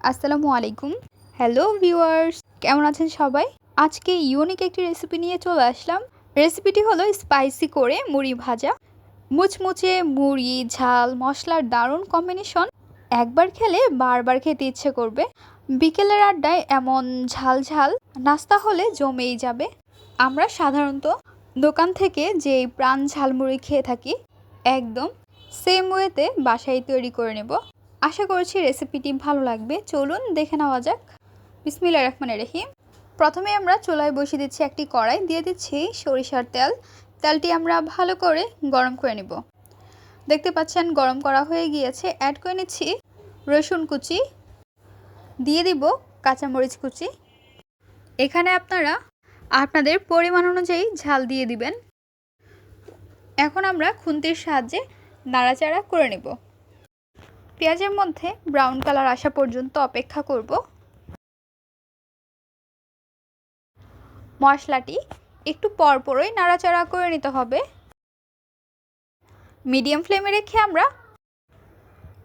আসসালামু আলাইকুম। Hello viewers, কেমন আছেন সবাই? আজকে ইউনিক একটি রেসিপি নিয়ে চলে আসলাম। রেসিপিটি হলো স্পাইসি করে মুড়ি ভাজা। মুচমুচে মুড়ি, ঝাল, মশলার দারুণ কম্বিনেশন। একবার খেলে বারবার খেতে ইচ্ছে করবে। বিকেলের আড্ডায় এমন ঝাল ঝাল নাস্তা হলে জমেই যাবে। আমরা সাধারণত দোকান থেকে যেই প্রাণ ঝালমুড়ি খেয়ে থাকি, একদম সেম ওয়েতে বাসায় তৈরি করে নেব। আশা করছি রেসিপিটি ভালো লাগবে। চলুন দেখে নেওয়া যাক। বিসমিল্লাহির রহমানির রহিম। প্রথমে আমরা চুলায় বসিয়ে দিচ্ছি একটি কড়াই, দিয়ে দিচ্ছি সরিষার তেল। তেলটি আমরা ভালো করে গরম করে নেব। দেখতে পাচ্ছেন গরম করা হয়ে গিয়েছে। অ্যাড করে নিচ্ছি রসুন কুচি, দিয়ে দিব কাঁচামরিচ কুচি। এখানে আপনারা আপনাদের পরিমাণ অনুযায়ী ঝাল দিয়ে দিবেন। এখন আমরা খুন্তির সাহায্যে নাড়াচাড়া করে নেব। পেঁয়াজের মধ্যে ব্রাউন কালার আসা পর্যন্ত অপেক্ষা করব। মশলাটি একটু পরপরই নাড়াচাড়া করে নিতে হবে। মিডিয়াম ফ্লেমে রেখে আমরা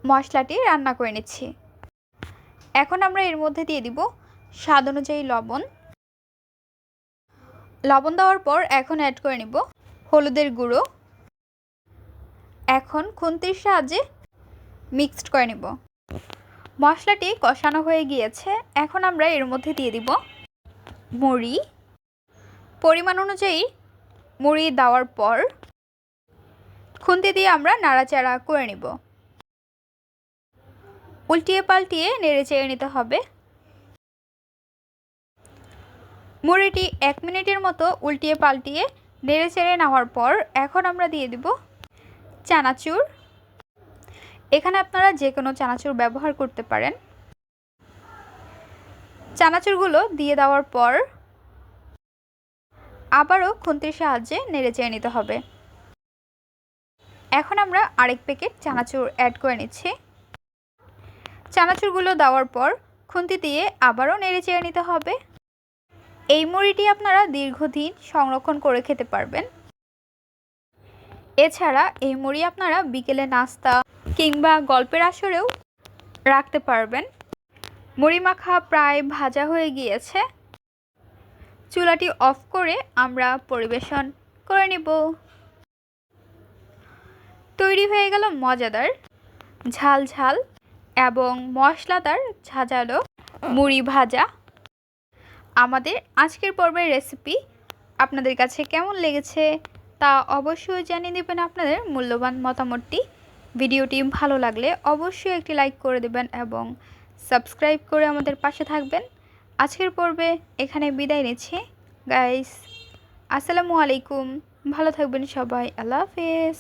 মশলাটি রান্না করে নিচ্ছি। এখন আমরা এর মধ্যে দিয়ে দিব স্বাদ অনুযায়ী লবণ। লবণ দেওয়ার পর এখন অ্যাড করে নিব হলুদের গুঁড়ো। এখন খুন্তির সাহায্যে মিক্সড করে নিব। মশলাটি কষানো হয়ে গিয়েছে। এখন আমরা এর মধ্যে দিয়ে দিব মুড়ি। পরিমাণ অনুযায়ী মুড়ি দেওয়ার পর খুন্তি দিয়ে আমরা নাড়াচাড়া করে নিব। উল্টিয়ে পাল্টিয়ে নেড়ে চেড়ে নিতে হবে। মুড়িটি 1 মিনিটের মতো উল্টিয়ে পাল্টিয়ে নেড়ে চেড়ে নেওয়ার পর এখন আমরা দিয়ে দিব চানাচুর। এখানে আপনারা যে কোনো চানাচুর ব্যবহার করতে পারেন। চানাচুরগুলো দিয়ে দেওয়ার পর আবারও খুন্তির সাহায্যে নেড়ে চেড়ে নিতে হবে। এখন আমরা আরেক প্যাকেট চানাচুর অ্যাড করে নিচ্ছি। চানাচুরগুলো দেওয়ার পর খুন্তি দিয়ে আবারও নেড়ে চেড়ে নিতে হবে। এই মুড়িটি আপনারা দীর্ঘদিন সংরক্ষণ করে খেতে পারবেন। এছাড়া এই মুড়ি আপনারা বিকেলে নাস্তা কিংবা গল্পের আসরেও রাখতে পারবেন। মুড়ি মাখা প্রায় ভাজা হয়ে গিয়েছে। চুলাটি অফ করে আমরা পরিবেশন করে নেব। তৈরি হয়ে গেল মজাদার ঝাল ঝাল এবং মশলাদার ঝাঁঝালো মুড়ি ভাজা। আমাদের আজকের পর্বের রেসিপি আপনাদের কাছে কেমন লেগেছে তা অবশ্যই জানিয়ে দেবেন আপনাদের মূল্যবান মতামতটি। ভিডিওটি ভালো লাগলে অবশ্যই একটি লাইক করে দেবেন এবং সাবস্ক্রাইব করে আমাদের পাশে থাকবেন। আজকের পর্বে এখানে বিদায় নিচ্ছি গাইস। আসসালামু আলাইকুম। ভালো থাকবেন সবাই। আল্লাহ হাফেজ।